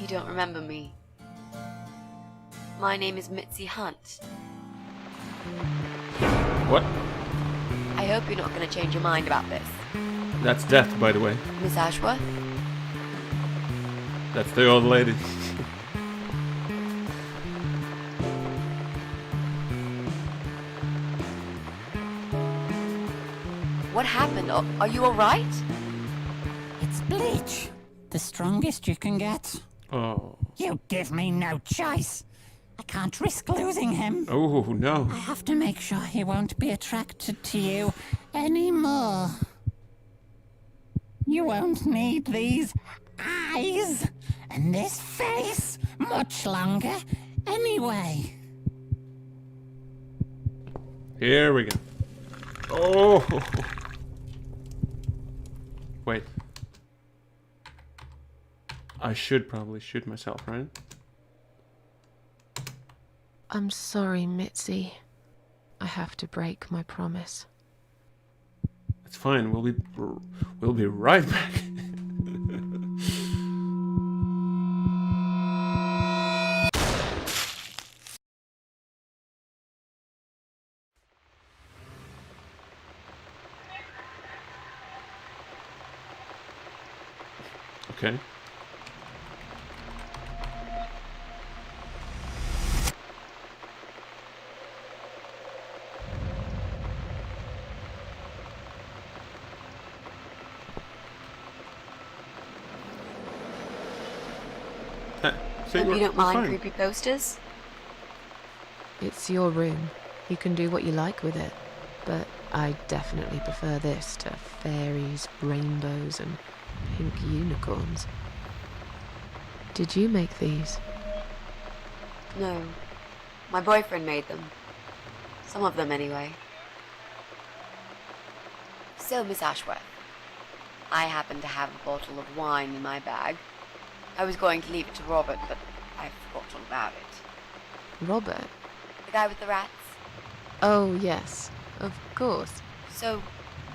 You don't remember me. My name is Mitzi Hunt. What? I hope you're not going to change your mind about this. That's Death, by the way. Miss Ashworth? That's the old lady. What happened? Are you alright? It's bleach. The strongest you can get. Oh. You give me no choice. I can't risk losing him. Oh, no. I have to make sure he won't be attracted to you anymore. You won't need these eyes and this face much longer anyway. Here we go. Oh. Wait. I should probably shoot myself, right? I'm sorry, Mitzi. I have to break my promise. It's fine. We'll be right back. Okay. Hope you don't mind creepy posters? It's your room. You can do what you like with it. But I definitely prefer this to fairies, rainbows, and pink unicorns. Did you make these? No. My boyfriend made them. Some of them, anyway. So, Miss Ashworth, I happen to have a bottle of wine in my bag. I was going to leave it to Robert, but I forgot all about it. Robert? The guy with the rats? Oh, yes. Of course. So,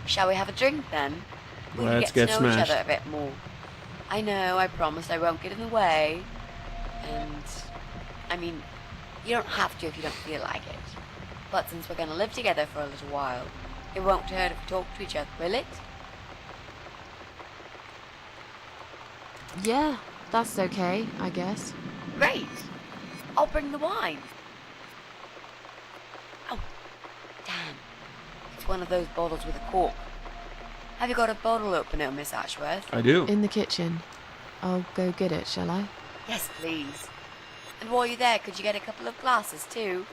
shall we have a drink then? We can Let's get get to know each smashed. other a bit more. I know, I promised I won't get in the way. And, I mean, you don't have to if you don't feel like it. But since we're going to live together for a little while, it won't hurt if we talk to each other, will it? Yeah, that's okay, I guess. Great! I'll bring the wine. Oh, damn. It's one of those bottles with a cork. Have you got a bottle opener, Miss Ashworth? I do. In the kitchen. I'll go get it, shall I? Yes, please. And while you're there, could you get a couple of glasses, too?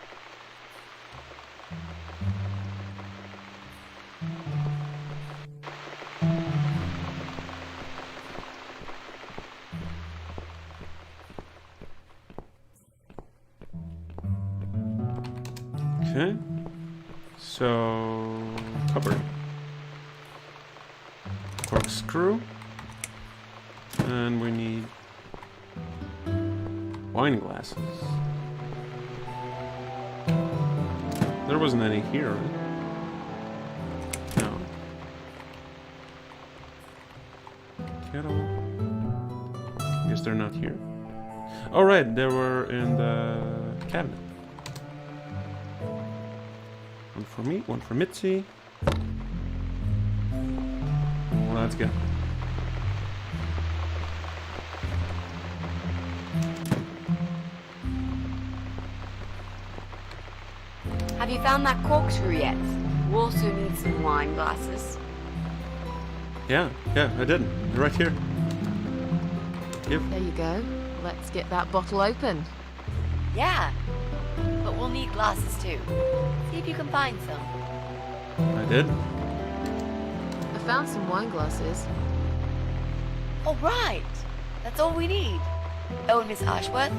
Okay. So, cupboard. Corkscrew. And we need wine glasses. There wasn't any here, right? No. Kettle. Guess they're not here. Oh, right, they were in the cabinet. One for me, one for Mitzi. Let's go. Have you found that corkscrew yet? We also need some wine glasses. Yeah, I did. Right here. Yep. There you go. Let's get that bottle open. Yeah, but we'll need glasses too. See if you can find some. I did. I found some wine glasses. All right, that's all we need. Oh, and Miss Ashworth,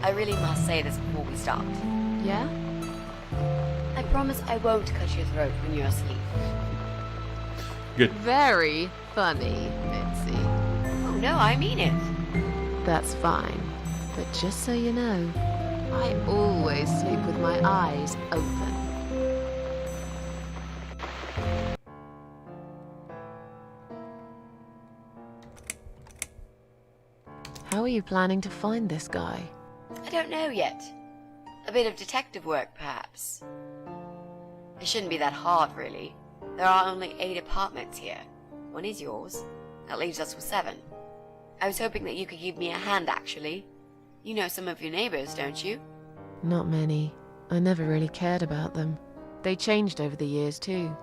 I really must say this before we start. Yeah? I promise I won't cut your throat when you're asleep. Good. Very funny, Mitzi. Oh no, I mean it. That's fine. But just so you know, I always sleep with my eyes open. How are you planning to find this guy? I don't know yet. A bit of detective work, perhaps. It shouldn't be that hard, really. There are only 8 apartments here. 1 is yours. That leaves us with 7. I was hoping that you could give me a hand, actually. You know some of your neighbors, don't you? Not many. I never really cared about them. They changed over the years, too.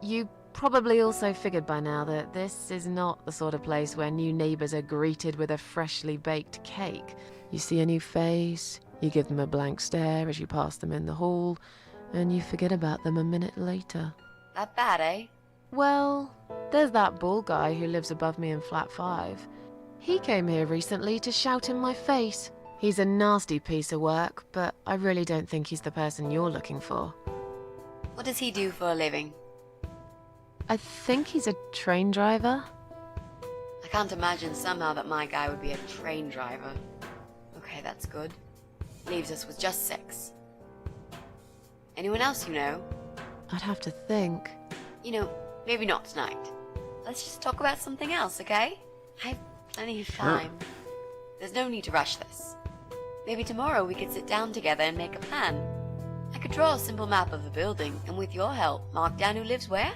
You probably also figured by now that this is not the sort of place where new neighbors are greeted with a freshly baked cake. You see a new face, you give them a blank stare as you pass them in the hall, and you forget about them a minute later. That bad, eh? Well, there's that bald guy who lives above me in flat 5. He came here recently to shout in my face. He's a nasty piece of work, but I really don't think he's the person you're looking for. What does he do for a living? I think he's a train driver. I can't imagine somehow that my guy would be a train driver. Okay, that's good. Leaves us with just 6. Anyone else you know? I'd have to think. You know, maybe not tonight. Let's just talk about something else, okay? I have plenty of time. There's no need to rush this. Maybe tomorrow we could sit down together and make a plan. I could draw a simple map of the building, and with your help, mark down who lives where.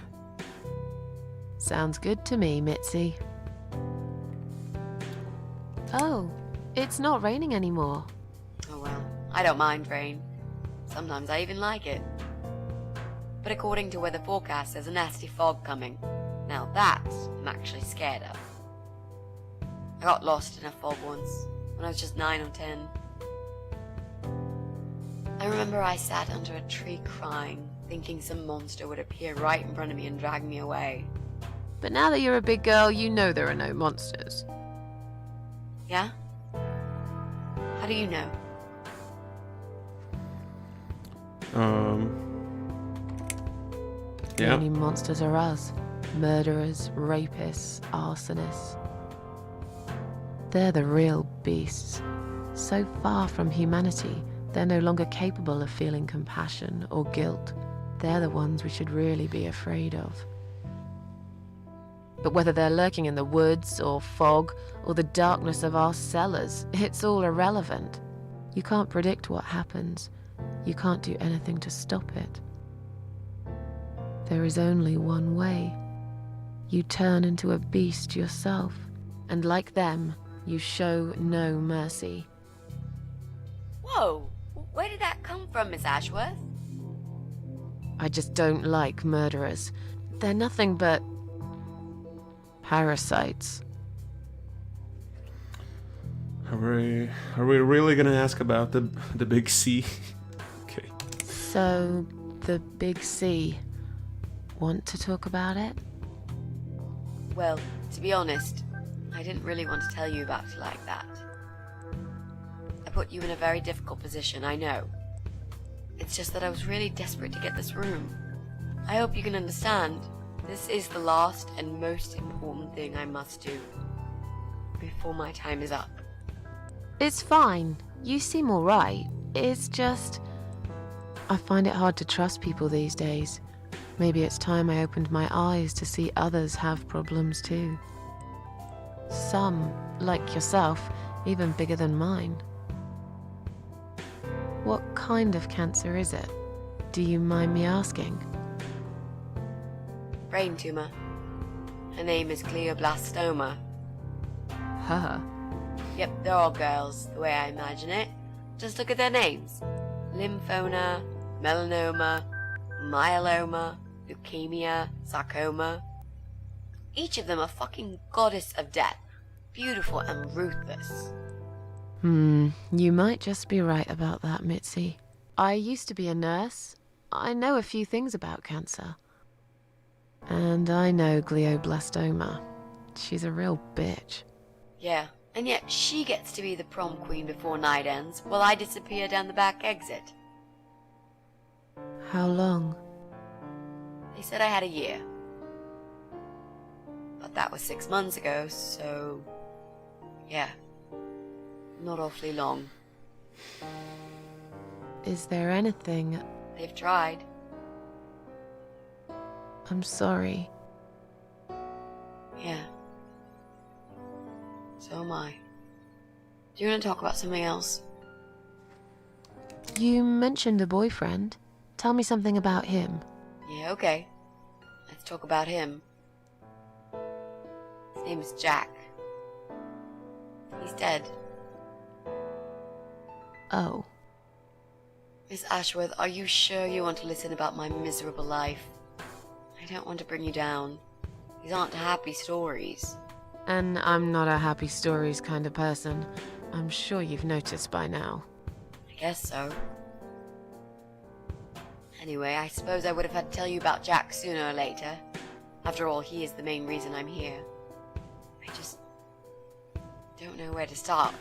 Sounds good to me, Mitzi. Oh, it's not raining anymore. Oh well, I don't mind rain. Sometimes I even like it. But according to weather forecast, there's a nasty fog coming. Now that I'm actually scared of. I got lost in a fog once, when I was just 9 or 10. I remember I sat under a tree crying, thinking some monster would appear right in front of me and drag me away. But now that you're a big girl, you know there are no monsters. Yeah? How do you know? The Yeah. only monsters are us. Murderers, rapists, arsonists. They're the real beasts. So far from humanity, they're no longer capable of feeling compassion or guilt. They're the ones we should really be afraid of. But whether they're lurking in the woods or fog or the darkness of our cellars, it's all irrelevant. You can't predict what happens. You can't do anything to stop it. There is only one way. You turn into a beast yourself, and like them, you show no mercy. Whoa! Where did that come from, Miss Ashworth? I just don't like murderers. They're nothing but parasites. Are we really gonna ask about the big C? Okay. So, the big C. Want to talk about it? Well, to be honest, I didn't really want to tell you about it like that. I put you in a very difficult position, I know. It's just that I was really desperate to get this room. I hope you can understand. This is the last and most important thing I must do before my time is up. It's fine. You seem alright. It's just... I find it hard to trust people these days. Maybe it's time I opened my eyes to see others have problems too. Some, like yourself, even bigger than mine. What kind of cancer is it? Do you mind me asking? Brain tumor. Her name is glioblastoma. Her? Yep, they're all girls, the way I imagine it. Just look at their names. Lymphoma, melanoma, myeloma, leukemia, sarcoma. Each of them a fucking goddess of death. Beautiful and ruthless. You might just be right about that, Mitzi. I used to be a nurse. I know a few things about cancer. And I know glioblastoma. She's a real bitch. Yeah, and yet she gets to be the prom queen before night ends, while I disappear down the back exit. How long? They said I had a year. But that was 6 months ago, so... yeah. Not awfully long. Is there anything... They've tried. I'm sorry. Yeah. So am I. Do you want to talk about something else? You mentioned a boyfriend. Tell me something about him. Yeah, okay. Let's talk about him. His name is Jack. He's dead. Oh. Miss Ashworth, are you sure you want to listen about my miserable life? I don't want to bring you down. These aren't happy stories. And I'm not a happy stories kind of person. I'm sure you've noticed by now. I guess so. Anyway, I suppose I would have had to tell you about Jack sooner or later. After all, he is the main reason I'm here. I just don't know where to start.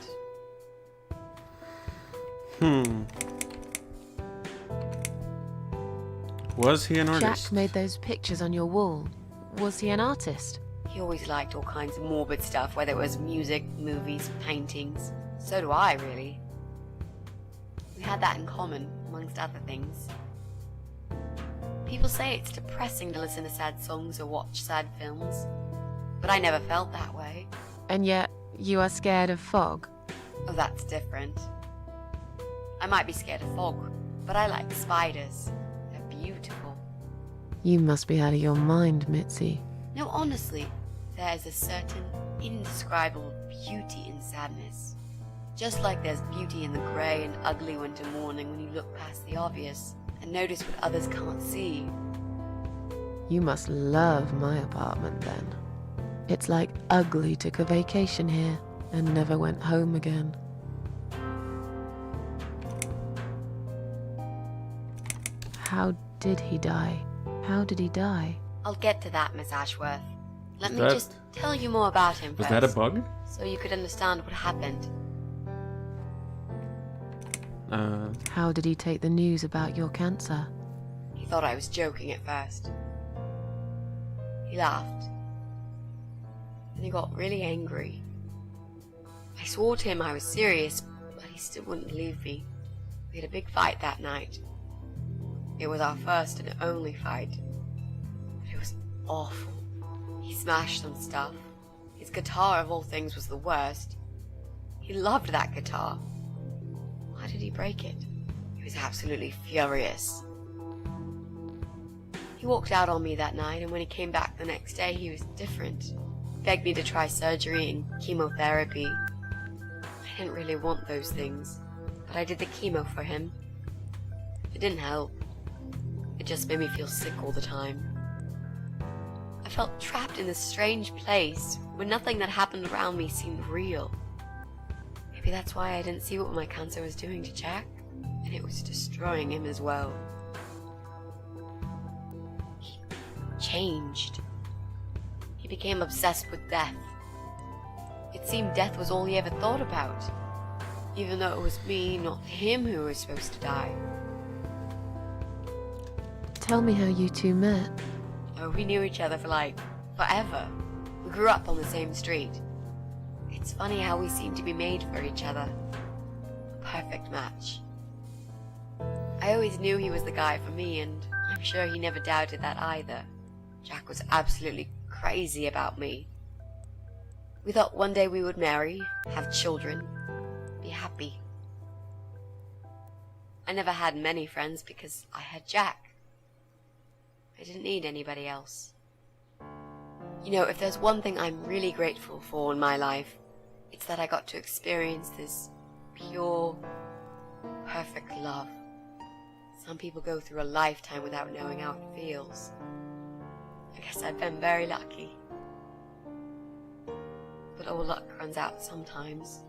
Was he an artist? Jack made those pictures on your wall. Was he an artist? He always liked all kinds of morbid stuff, whether it was music, movies, paintings. So do I, really. We had that in common, amongst other things. People say it's depressing to listen to sad songs or watch sad films, but I never felt that way. And yet, you are scared of fog? Oh, that's different. I might be scared of fog, but I like spiders. They're beautiful. You must be out of your mind, Mitzi. No, honestly, there is a certain indescribable beauty in sadness. Just like there's beauty in the grey and ugly winter morning when you look past the obvious and notice what others can't see. You must love my apartment then. It's like Ugly took a vacation here and never went home again. How did he die? How did he die? I'll get to that, Miss Ashworth. Let me that- just tell you more about him Was first, that a bug? so you could understand what happened. How did he take the news about your cancer? He thought I was joking at first. He laughed. Then he got really angry. I swore to him I was serious, but he still wouldn't believe me. We had a big fight that night. It was our first and only fight. But it was awful. He smashed some stuff. His guitar, of all things, was the worst. He loved that guitar. Why did he break it? He was absolutely furious. He walked out on me that night, and when he came back the next day, he was different. He begged me to try surgery and chemotherapy. I didn't really want those things, but I did the chemo for him. It didn't help. It just made me feel sick all the time. I felt trapped in this strange place where nothing that happened around me seemed real. Maybe that's why I didn't see what my cancer was doing to Jack, and it was destroying him as well. He changed. He became obsessed with death. It seemed death was all he ever thought about, even though it was me, not him, who was supposed to die. Tell me how you two met. Oh, we knew each other for forever. We grew up on the same street. It's funny how we seem to be made for each other. A perfect match. I always knew he was the guy for me, and I'm sure he never doubted that either. Jack was absolutely crazy about me. We thought one day we would marry, have children, be happy. I never had many friends because I had Jack. I didn't need anybody else. You know, if there's one thing I'm really grateful for in my life, it's that I got to experience this pure, perfect love. Some people go through a lifetime without knowing how it feels. I guess I've been very lucky. But all luck runs out sometimes.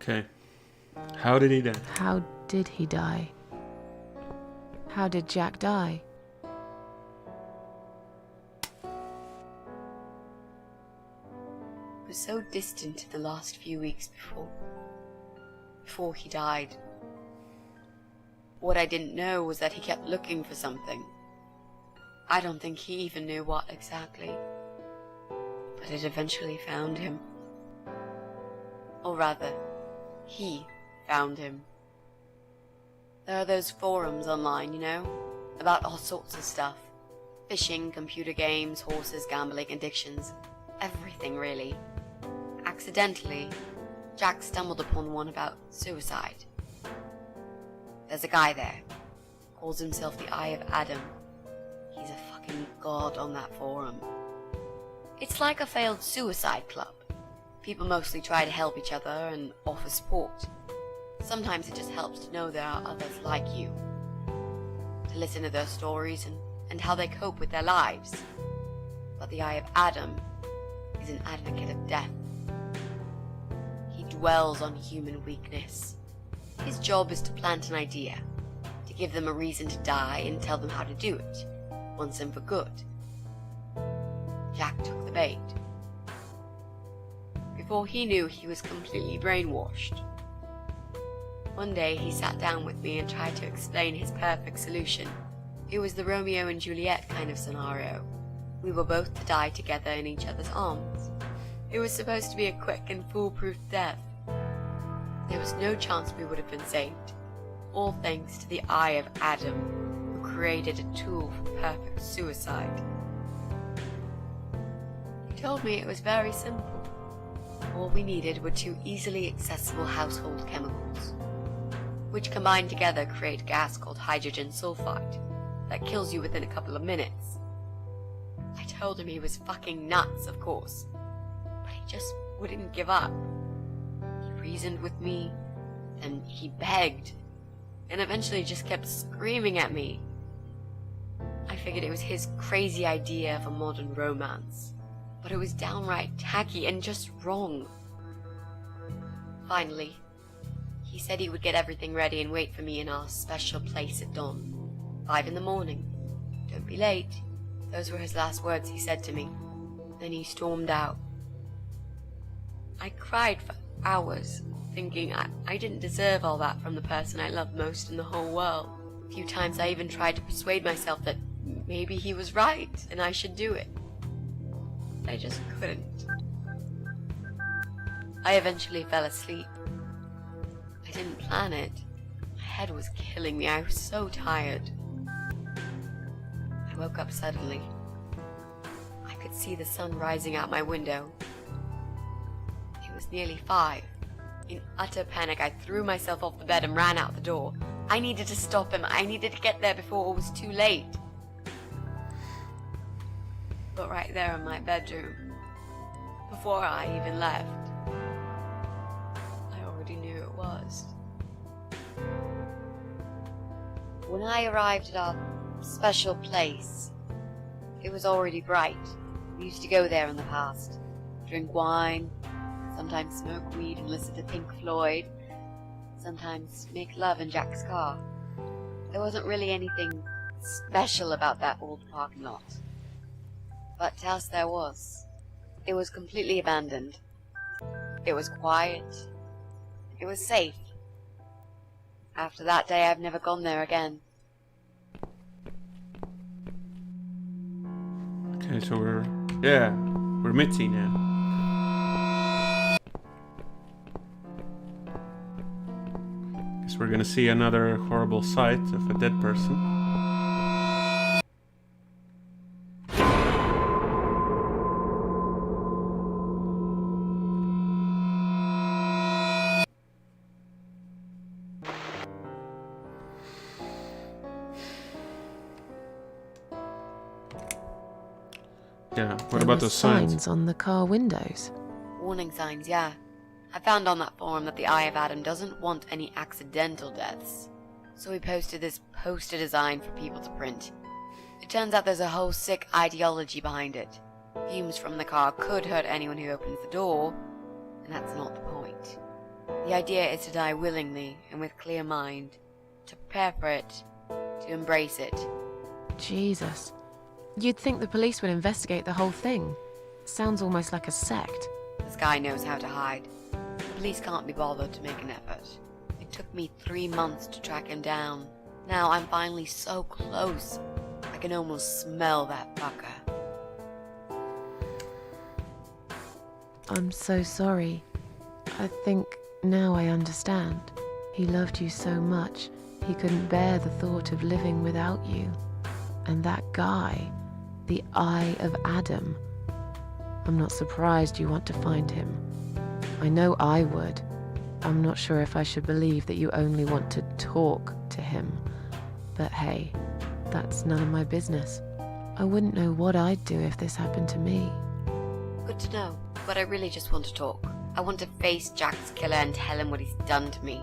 Okay. How did he die? How did he die? How did Jack die? It was so distant in the last few weeks before he died. What I didn't know was that he kept looking for something. I don't think he even knew what exactly. But it eventually found him. Or rather, he found him. There are those forums online, you know, about all sorts of stuff. Fishing, computer games, horses, gambling, addictions. Everything, really. Accidentally, Jack stumbled upon one about suicide. There's a guy there, calls himself the Eye of Adam. He's a fucking god on that forum. It's like a failed suicide club. People mostly try to help each other and offer support. Sometimes it just helps to know there are others like you. To listen to their stories and how they cope with their lives. But the Eye of Adam is an advocate of death. He dwells on human weakness. His job is to plant an idea, to give them a reason to die and tell them how to do it, once and for good. Jack took the bait. Before he knew, he was completely brainwashed. One day he sat down with me and tried to explain his perfect solution. It was the Romeo and Juliet kind of scenario. We were both to die together in each other's arms. It was supposed to be a quick and foolproof death. There was no chance we would have been saved, all thanks to the Eye of Adam, who created a tool for perfect suicide. He told me it was very simple. All we needed were 2 easily accessible household chemicals, which combined together create a gas called hydrogen sulfide that kills you within a couple of minutes. I told him he was fucking nuts, of course, but he just wouldn't give up. He reasoned with me, and he begged, and eventually just kept screaming at me. I figured it was his crazy idea of a modern romance, but it was downright tacky and just wrong. Finally, he said he would get everything ready and wait for me in our special place at dawn. 5 in the morning. Don't be late. Those were his last words he said to me. Then he stormed out. I cried for hours, thinking I didn't deserve all that from the person I loved most in the whole world. A few times I even tried to persuade myself that maybe he was right and I should do it. I just couldn't. I eventually fell asleep. I didn't plan it. My head was killing me. I was so tired. I woke up suddenly. I could see the sun rising out my window. It was nearly 5. In utter panic, I threw myself off the bed and ran out the door. I needed to stop him. I needed to get there before it was too late. But right there in my bedroom, before I even left, I already knew it was. When I arrived at our special place, it was already bright. We used to go there in the past, drink wine, sometimes smoke weed and listen to Pink Floyd, sometimes make love in Jack's car. There wasn't really anything special about that old parking lot. But to us there was. It was completely abandoned. It was quiet. It was safe. After that day, I've never gone there again. Okay, so we're Mitzi now. Guess we're gonna see another horrible sight of a dead person. Yeah, what about those signs? On the car windows. Warning signs, yeah. I found on that forum that the Eye of Adam doesn't want any accidental deaths. So he posted this poster design for people to print. It turns out there's a whole sick ideology behind it. Fumes from the car could hurt anyone who opens the door, and that's not the point. The idea is to die willingly and with clear mind, to prepare for it, to embrace it. Jesus. You'd think the police would investigate the whole thing. Sounds almost like a sect. This guy knows how to hide. The police can't be bothered to make an effort. It took me 3 months to track him down. Now I'm finally so close. I can almost smell that fucker. I'm so sorry. I think now I understand. He loved you so much, he couldn't bear the thought of living without you. And that guy, the Eye of Adam. I'm not surprised you want to find him. I know I would. I'm not sure if I should believe that you only want to talk to him. But hey, that's none of my business. I wouldn't know what I'd do if this happened to me. Good to know, but I really just want to talk. I want to face Jack's killer and tell him what he's done to me.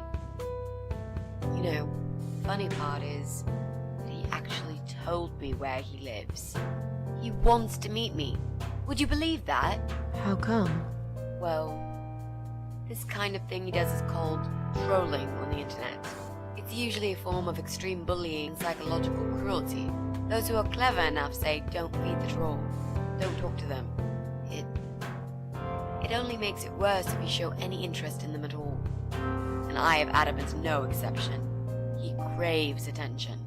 You know, funny part is that he actually told me where he lives. He wants to meet me. Would you believe that? How come? Well, this kind of thing he does is called trolling on the internet. It's usually a form of extreme bullying and psychological cruelty. Those who are clever enough say, don't feed the troll. Don't talk to them. It only makes it worse if you show any interest in them at all. And I of Adam is no exception. He craves attention.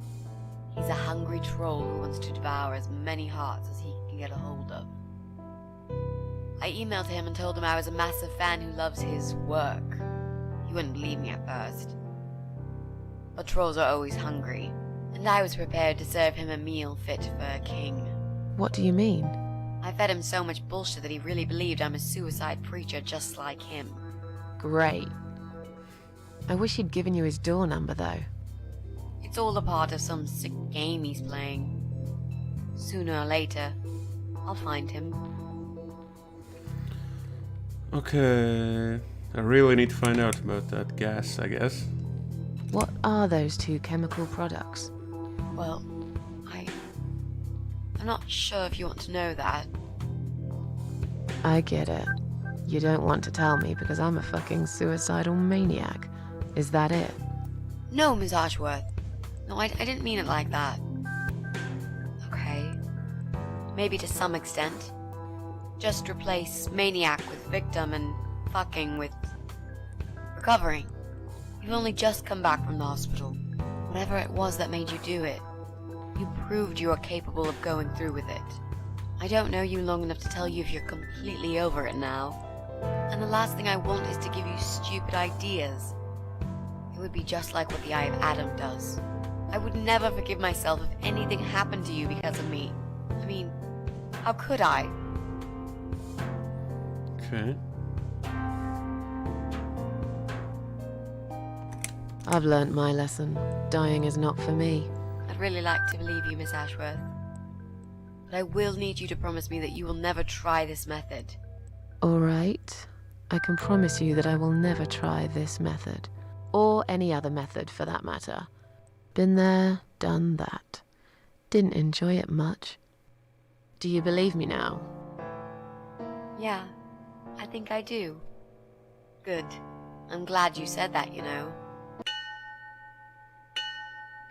He's a hungry troll who wants to devour as many hearts as he can get a hold of. I emailed him and told him I was a massive fan who loves his work. He wouldn't believe me at first. But trolls are always hungry, and I was prepared to serve him a meal fit for a king. What do you mean? I fed him so much bullshit that he really believed I'm a suicide preacher just like him. Great. I wish he'd given you his door number, though. It's all a part of some sick game he's playing. Sooner or later, I'll find him. Okay. I really need to find out about that gas, I guess. What are those two chemical products? Well, I'm not sure if you want to know that. I get it. You don't want to tell me because I'm a fucking suicidal maniac. Is that it? No, Miss Ashworth. No, I didn't mean it like that. Okay. Maybe to some extent. Just replace maniac with victim and fucking with recovering. You've only just come back from the hospital. Whatever it was that made you do it, you proved you are capable of going through with it. I don't know you long enough to tell you if you're completely over it now. And the last thing I want is to give you stupid ideas. It would be just like what the Eye of Adam does. I would never forgive myself if anything happened to you because of me. I mean, how could I? Okay. I've learnt my lesson. Dying is not for me. I'd really like to believe you, Miss Ashworth. But I will need you to promise me that you will never try this method. All right. I can promise you that I will never try this method. Or any other method, for that matter. Been there, done that. Didn't enjoy it much. Do you believe me now? Yeah, I think I do. Good. I'm glad you said that, you know.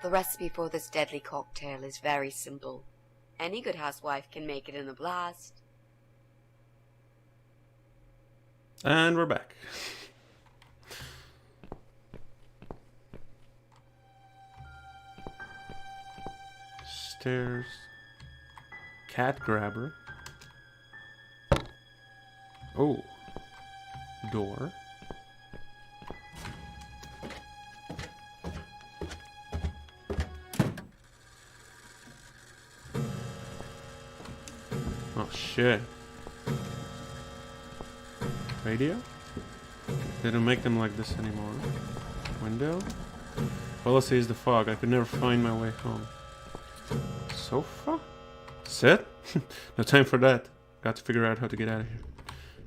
The recipe for this deadly cocktail is very simple. Any good housewife can make it in a blast. And we're back. Stairs. Cat grabber. Oh. Door. Oh shit. Radio? They don't make them like this anymore. Window? Policy is the fog. I could never find my way home. Sofa? Sit? No time for that. Got to figure out how to get out of here.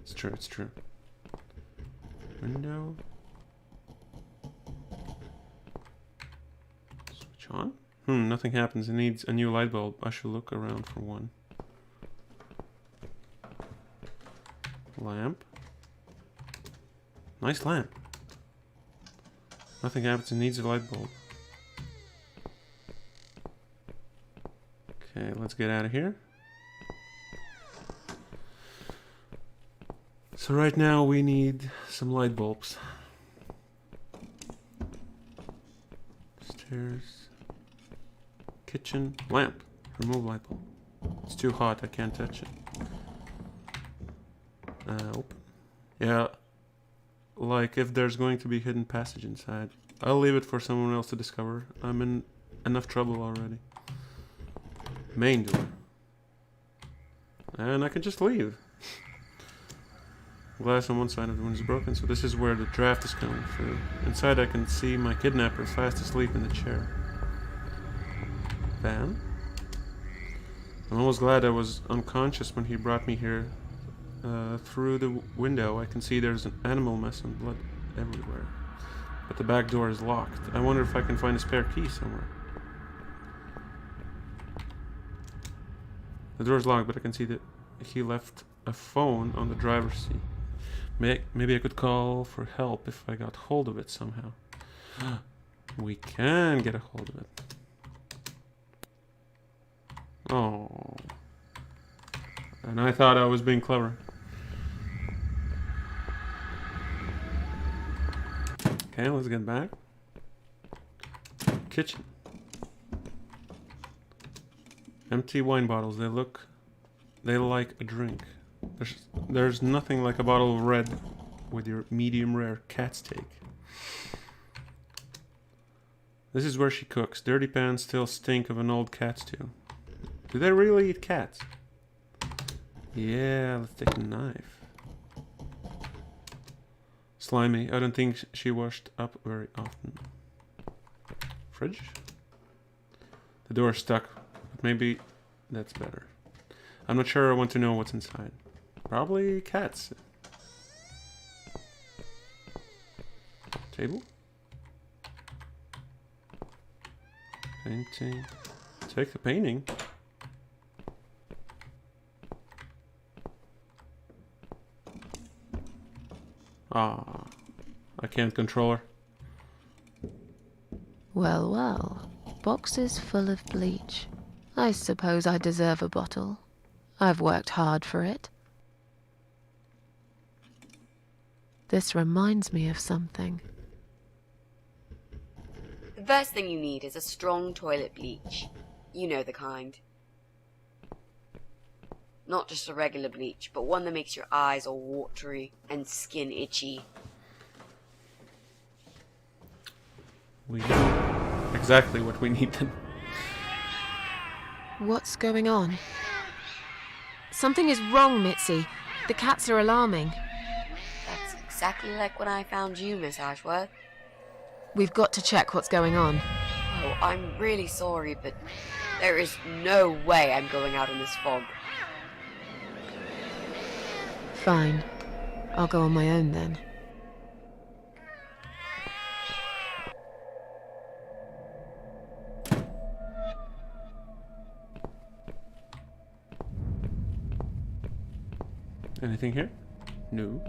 It's true, it's true. Window? Switch on? Nothing happens. It needs a new light bulb. I should look around for one. Lamp. Nice lamp. Nothing happens. It needs a light bulb. Okay, let's get out of here. So right now we need some light bulbs. Stairs. Kitchen. Lamp. Remove light bulb. It's too hot. I can't touch it. Open. Yeah. Like if there's going to be hidden passage inside. I'll leave it for someone else to discover. I'm in enough trouble already. Main door. And I can just leave. Glass on one side of the window is broken, so this is where the draft is coming through. Inside I can see my kidnapper fast asleep in the chair. Van? I'm almost glad I was unconscious when he brought me here. Through the window I can see there's an animal mess and blood everywhere. But the back door is locked. I wonder if I can find a spare key somewhere. The door's locked, but I can see that he left a phone on the driver's seat. Maybe I could call for help if I got hold of it somehow. We can get a hold of it. Oh. And I thought I was being clever. Okay, let's get back. Kitchen. Empty wine bottles. They like a drink. There's nothing like a bottle of red with your medium rare cat steak. This is where she cooks. Dirty pans still stink of an old cat stew. Do they really eat cats? Yeah, let's take a knife. Slimy. I don't think she washed up very often. Fridge? The door's stuck, but maybe that's better. I'm not sure I want to know what's inside. Probably cats. Table? Painting. Take the painting. Ah, I can't control her. Well, well. Boxes full of bleach. I suppose I deserve a bottle. I've worked hard for it. This reminds me of something. The first thing you need is a strong toilet bleach. You know the kind. Not just a regular bleach, but one that makes your eyes all watery and skin itchy. We know exactly what we need then. What's going on? Something is wrong, Mitzi. The cats are alarming. That's exactly like when I found you, Miss Ashworth. We've got to check what's going on. Oh, I'm really sorry, but there is no way I'm going out in this fog. Fine. I'll go on my own then. Anything here? No.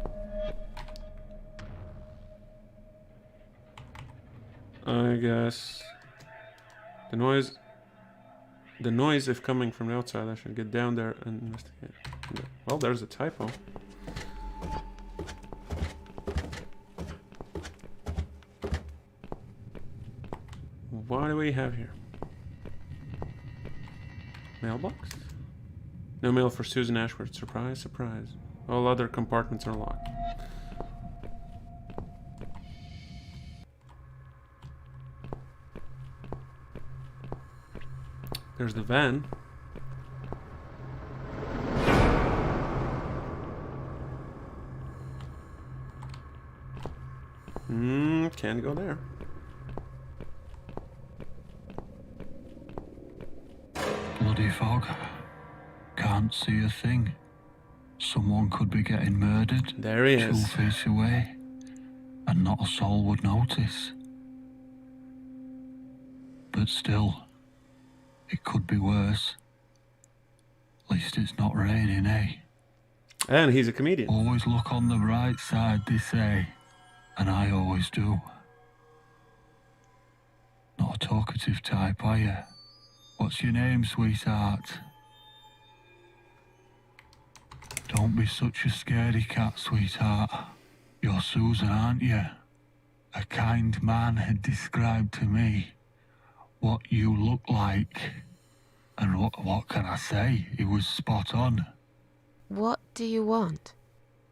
I guess the noise if coming from the outside, I should get down there and investigate. Well, there's a typo. What do we have here? Mailbox? No mail for Susan Ashworth. Surprise, surprise. All other compartments are locked. There's the van. Can't go there. Bloody fog. Can't see a thing. Someone could be getting murdered. There he 2 is. feet away, and not a soul would notice. But still, it could be worse. At least it's not raining, eh? And he's a comedian. Always look on the bright side, they say, and I always do. Not a talkative type, are you? What's your name, sweetheart? Don't be such a scaredy cat, sweetheart. You're Susan, aren't you? A kind man had described to me what you look like. And what can I say? He was spot on. What do you want?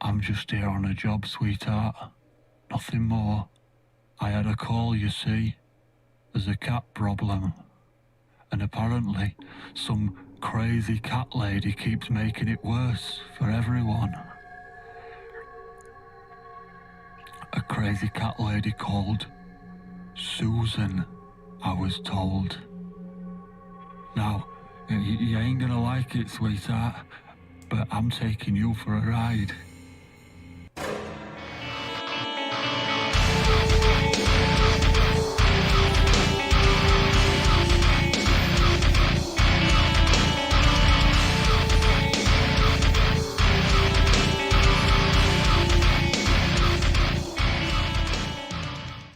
I'm just here on a job, sweetheart. Nothing more. I had a call, you see. There's a cat problem. And apparently, some crazy cat lady keeps making it worse for everyone. crazy cat lady called Susan, I was told. Now, you ain't gonna like it, sweetheart, but I'm taking you for a ride.